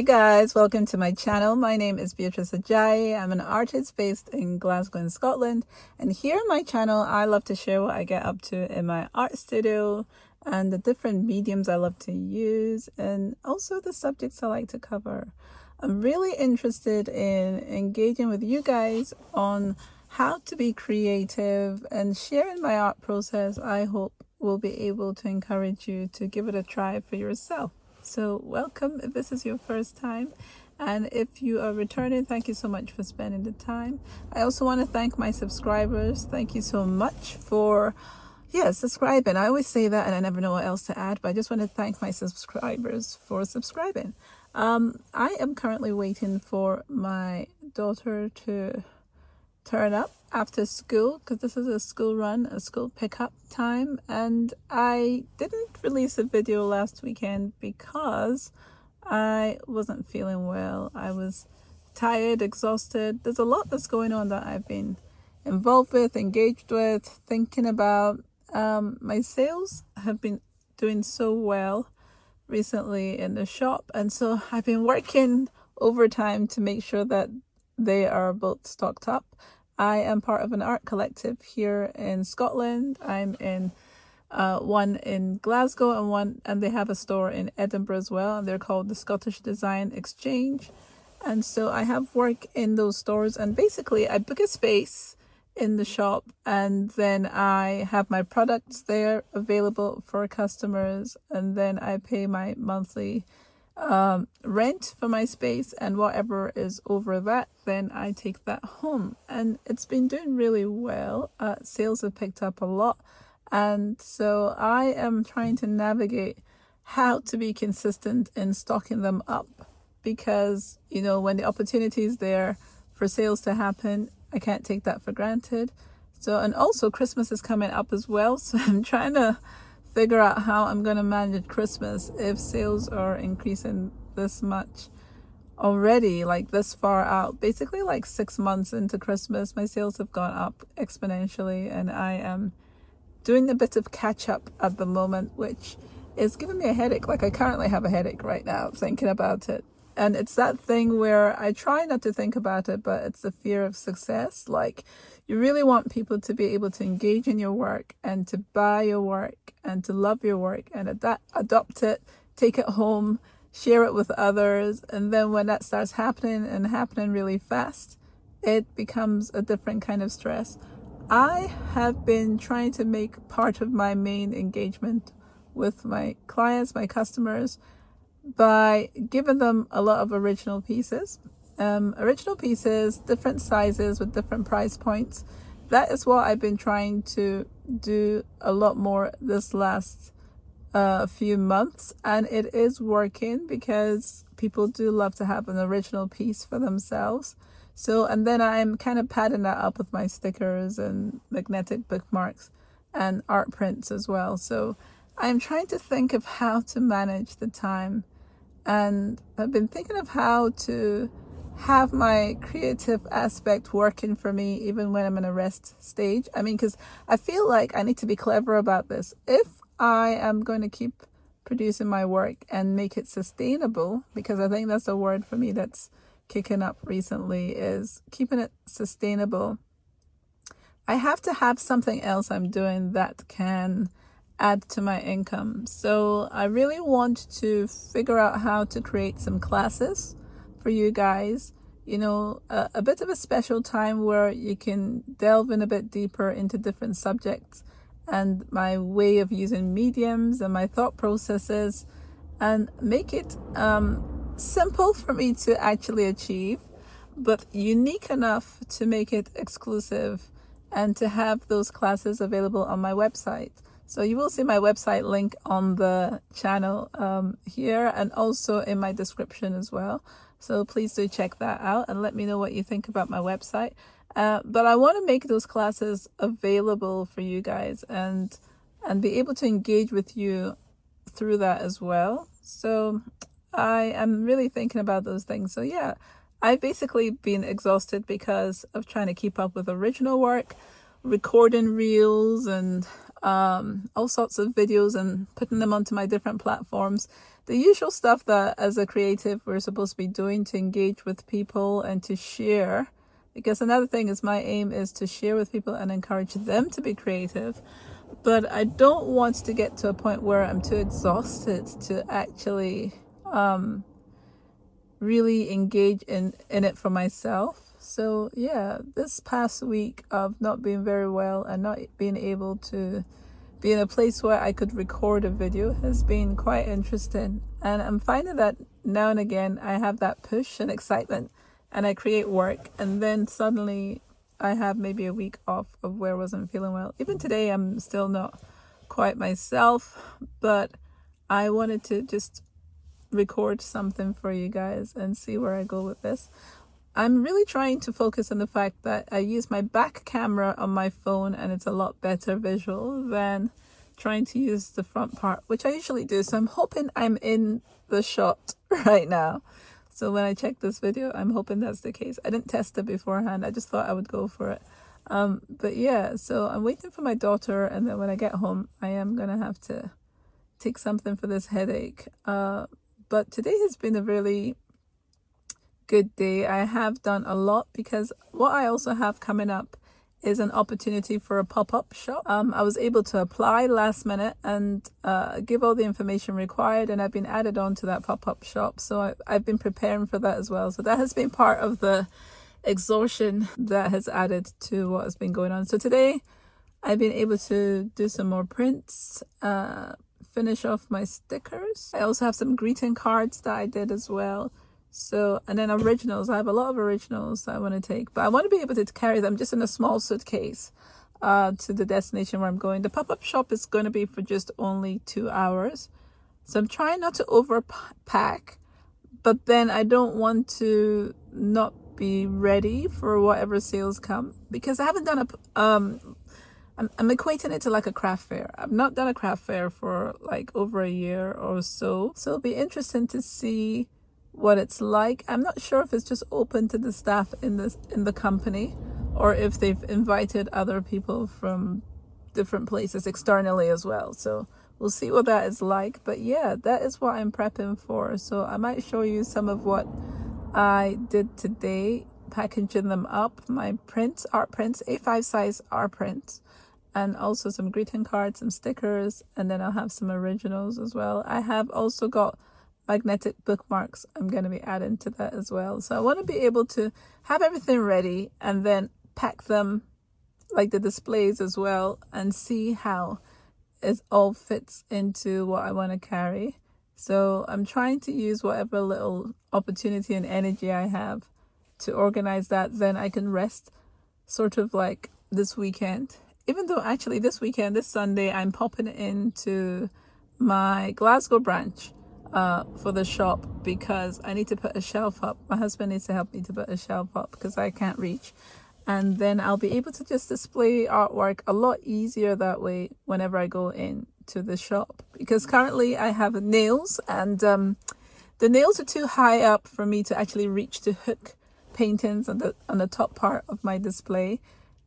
Hey guys, welcome to my channel. My name is Beatrice Ajayi. I'm an artist based in Glasgow in Scotland, and here on my channel I love to share what I get up to in my art studio and the different mediums I love to use and also the subjects I like to cover. I'm really interested in engaging with you guys on how to be creative and sharing my art process. I hope will be able to encourage you to give it a try for yourself. So welcome if this is your first time, and if you are returning, thank you so much for spending the time. I also want to thank my subscribers. Thank you so much for subscribing. I always say that and I never know what else to add, but I just want to thank my subscribers for subscribing. I am currently waiting for my daughter to turn up after school because this is a school run, a school pickup time, and I didn't release a video last weekend because I wasn't feeling well. I was tired, exhausted. There's a lot that's going on that I've been involved with, engaged with, thinking about. My sales have been doing so well recently in the shop, and so I've been working overtime to make sure that they are both stocked up. I am part of an art collective here in Scotland. I'm in one in Glasgow and they have a store in Edinburgh as well, and they're called the Scottish Design Exchange. And so I have work in those stores, and basically I book a space in the shop and then I have my products there available for customers, and then I pay my monthly rent for my space, and whatever is over that, then I take that home. And it's been doing really well. Sales have picked up a lot, and so I am trying to navigate how to be consistent in stocking them up, because when the opportunity is there for sales to happen, I can't take that for granted. So, and also Christmas is coming up as well, so I'm trying to figure out how I'm going to manage Christmas if sales are increasing this much already, like this far out. Basically, like 6 months into Christmas, my sales have gone up exponentially, and I am doing a bit of catch up at the moment, which is giving me a headache. Like, I currently have a headache right now thinking about it. And it's that thing where I try not to think about it, but it's the fear of success. Like, you really want people to be able to engage in your work and to buy your work and to love your work and adopt it, take it home, share it with others. And then when that starts happening and happening really fast, it becomes a different kind of stress. I have been trying to make part of my main engagement with my clients, my customers, by giving them a lot of original pieces, different sizes with different price points. That is what I've been trying to do a lot more this last few months, and it is working because people do love to have an original piece for themselves. So, and then I'm kind of padding that up with my stickers and magnetic bookmarks and art prints as well. So I'm trying to think of how to manage the time, and I've been thinking of how to have my creative aspect working for me even when I'm in a rest stage. I mean, because I feel like I need to be clever about this. If I am going to keep producing my work and make it sustainable, because I think that's a word for me that's kicking up recently, is keeping it sustainable, I have to have something else I'm doing that can add to my income. So I really want to figure out how to create some classes for you guys, a bit of a special time where you can delve in a bit deeper into different subjects and my way of using mediums and my thought processes, and make it simple for me to actually achieve, but unique enough to make it exclusive and to have those classes available on my website. So you will see my website link on the channel here, and also in my description as well. So please do check that out and let me know what you think about my website. But I want to make those classes available for you guys and be able to engage with you through that as well. So I am really thinking about those things. So yeah, I've basically been exhausted because of trying to keep up with original work, recording reels and all sorts of videos and putting them onto my different platforms. The usual stuff that as a creative we're supposed to be doing to engage with people and to share. Because another thing is my aim is to share with people and encourage them to be creative. But I don't want to get to a point where I'm too exhausted to actually really engage in it for myself. So yeah, this past week of not being very well and not being able to be in a place where I could record a video has been quite interesting. And I'm finding that now and again I have that push and excitement and I create work, and then suddenly I have maybe a week off of where I wasn't feeling well. Even today I'm still not quite myself, but I wanted to just record something for you guys and see where I go with this. I'm really trying to focus on the fact that I use my back camera on my phone and it's a lot better visual than trying to use the front part, which I usually do. So I'm hoping I'm in the shot right now. So when I check this video, I'm hoping that's the case. I didn't test it beforehand. I just thought I would go for it. But yeah, so I'm waiting for my daughter, and then when I get home, I am going to have to take something for this headache. But today has been a really good day. I have done a lot because what I also have coming up is an opportunity for a pop-up shop. I was able to apply last minute and give all the information required, and I've been added on to that pop-up shop. So I've been preparing for that as well. So that has been part of the exhaustion that has added to what has been going on. So today I've been able to do some more prints, finish off my stickers. I also have some greeting cards that I did as well. So, and then originals. I have a lot of originals that I want to take, but I want to be able to carry them just in a small suitcase to the destination where I'm going. The pop-up shop is going to be for just only 2 hours. So I'm trying not to overpack, but then I don't want to not be ready for whatever sales come, because I haven't done I'm equating it to like a craft fair. I've not done a craft fair for like over a year or so. So it'll be interesting to see what it's like. I'm not sure if it's just open to the staff in the company, or if they've invited other people from different places externally as well. So we'll see what that is like. But yeah, that is what I'm prepping for. So I might show you some of what I did today, packaging them up, my prints, art prints, A5 size art prints, and also some greeting cards, some stickers, and then I'll have some originals as well. I have also got magnetic bookmarks I'm going to be adding to that as well. So I want to be able to have everything ready and then pack them like the displays as well, and see how it all fits into what I want to carry. So I'm trying to use whatever little opportunity and energy I have to organize that. Then I can rest sort of like this weekend. Even though actually this weekend, this Sunday, I'm popping into my Glasgow branch for the shop, because I need to put a shelf up. My husband needs to help me to put a shelf up because I can't reach. And then I'll be able to just display artwork a lot easier that way whenever I go into the shop. Because currently I have nails, and the nails are too high up for me to actually reach to hook paintings on the top part of my display.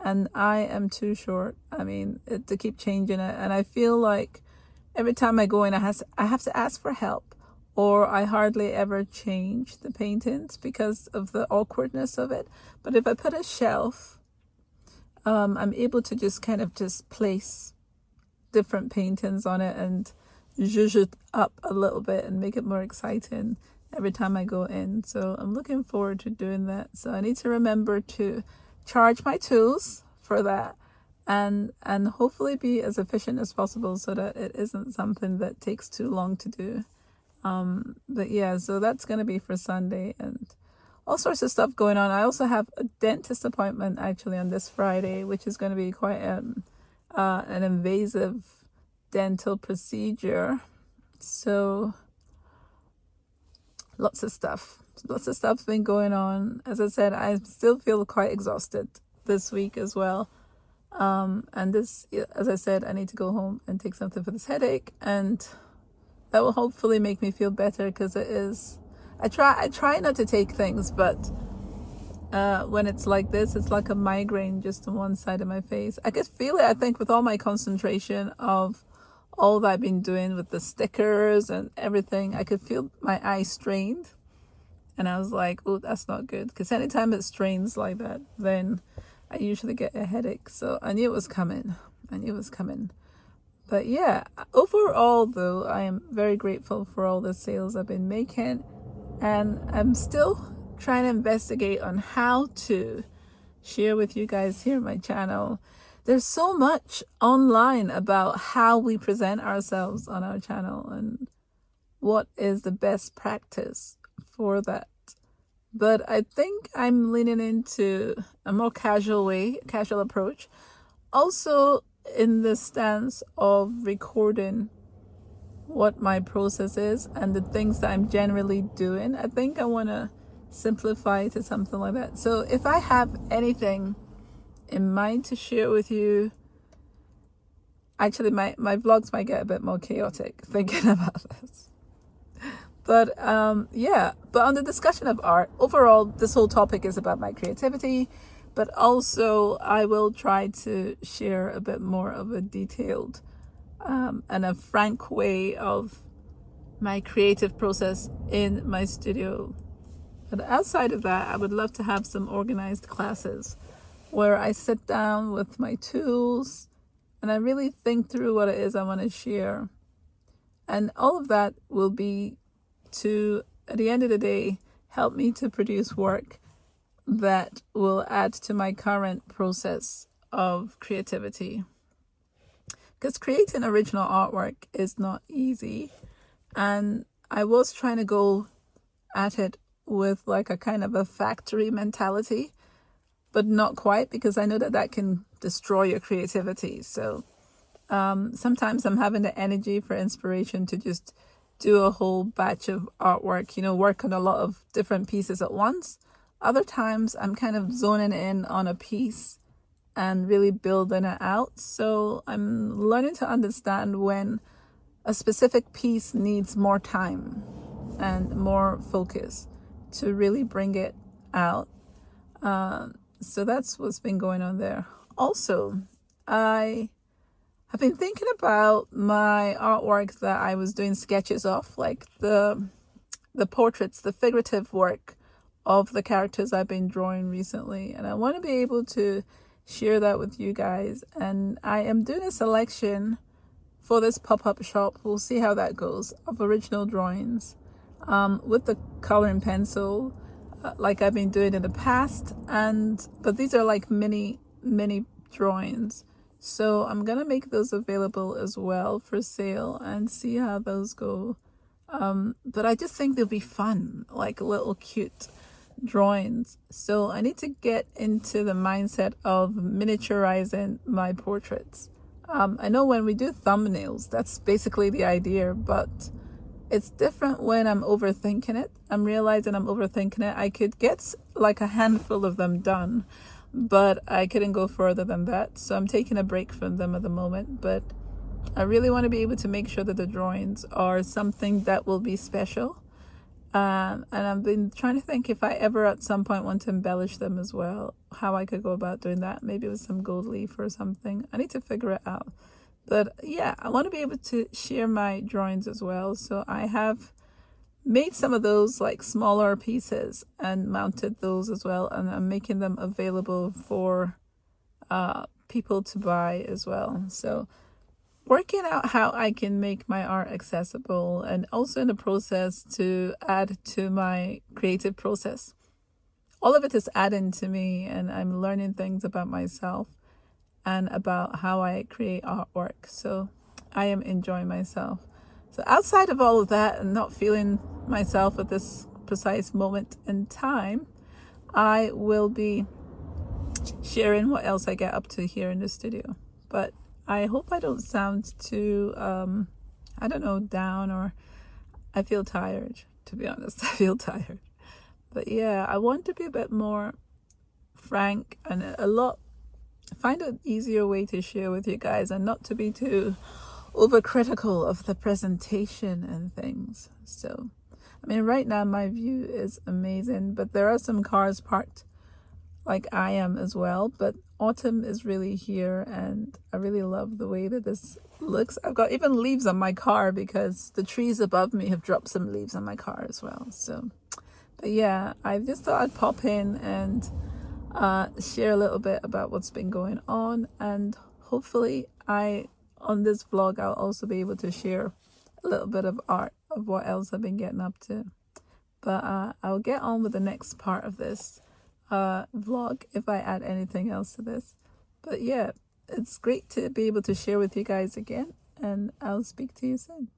And I am too short, to keep changing it. And I feel like every time I go in, I have to ask for help, or I hardly ever change the paintings because of the awkwardness of it. But if I put a shelf, I'm able to just kind of just place different paintings on it and zhuzh it up a little bit and make it more exciting every time I go in. So I'm looking forward to doing that. So I need to remember to charge my tools for that, and hopefully be as efficient as possible so that it isn't something that takes too long to do. But yeah, so that's going to be for Sunday, and all sorts of stuff going on. I also have a dentist appointment actually on this Friday, which is going to be quite an invasive dental procedure. So lots of stuff's been going on. As I said, I still feel quite exhausted this week as well. And this, as I said, I need to go home and take something for this headache, and that will hopefully make me feel better, because it is, I try not to take things, but when it's like this, it's like a migraine just on one side of my face. I could feel it, I think, with all my concentration of all that I've been doing with the stickers and everything. I could feel my eye strained. And I was like, oh, that's not good. Because anytime it strains like that, then I usually get a headache. So I knew it was coming. But yeah, overall, though, I am very grateful for all the sales I've been making. And I'm still trying to investigate on how to share with you guys here on my channel. There's so much online about how we present ourselves on our channel and what is the best practice for that. But I think I'm leaning into a more casual approach. Also in the stance of recording what my process is and the things that I'm generally doing. I think I want to simplify to something like that. So if I have anything in mind to share with you, actually my vlogs might get a bit more chaotic thinking about this. But but on the discussion of art, overall, this whole topic is about my creativity, but also I will try to share a bit more of a detailed and a frank way of my creative process in my studio. But outside of that, I would love to have some organized classes where I sit down with my tools and I really think through what it is I want to share. And all of that will be to, at the end of the day, help me to produce work that will add to my current process of creativity. Because creating original artwork is not easy. And I was trying to go at it with like a kind of a factory mentality, but not quite, because I know that can destroy your creativity. So sometimes I'm having the energy for inspiration to just do a whole batch of artwork, work on a lot of different pieces at once. Other times I'm kind of zoning in on a piece and really building it out. So I'm learning to understand when a specific piece needs more time and more focus to really bring it out. So that's what's been going on there. Also, I have been thinking about my artwork that I was doing sketches of, like the portraits, the figurative work of the characters I've been drawing recently. And I want to be able to share that with you guys. And I am doing a selection for this pop-up shop. We'll see how that goes, of original drawings with the coloring pencil, like I've been doing in the past. But these are like mini drawings. So I'm going to make those available as well for sale and see how those go. But I just think they'll be fun, like little cute drawings. So I need to get into the mindset of miniaturizing my portraits. I know when we do thumbnails, that's basically the idea, but it's different when I'm overthinking it. I'm realizing I'm overthinking it. I could get like a handful of them done, but I couldn't go further than that. So I'm taking a break from them at the moment, but I really want to be able to make sure that the drawings are something that will be special. And I've been trying to think if I ever at some point want to embellish them as well, how I could go about doing that, maybe with some gold leaf or something. I need to figure it out. But yeah, I want to be able to share my drawings as well. So I have made some of those like smaller pieces and mounted those as well. And I'm making them available for people to buy as well. So working out how I can make my art accessible, and also in the process to add to my creative process. All of it is adding to me, and I'm learning things about myself and about how I create artwork. So I am enjoying myself. So outside of all of that and not feeling myself at this precise moment in time, I will be sharing what else I get up to here in the studio. But I hope I don't sound too, down, or I feel tired, to be honest. I feel tired. But yeah, I want to be a bit more frank and find an easier way to share with you guys and not to be too overcritical of the presentation and things. So, I mean, right now my view is amazing, but there are some cars parked like I am as well. But autumn is really here, and I really love the way that this looks. I've got even leaves on my car because the trees above me have dropped some leaves on my car as well. So, but yeah, I just thought I'd pop in and share a little bit about what's been going on, and hopefully on this vlog I'll also be able to share a little bit of art of what else I've been getting up to. But I'll get on with the next part of this vlog if I add anything else to this. But yeah, it's great to be able to share with you guys again, and I'll speak to you soon.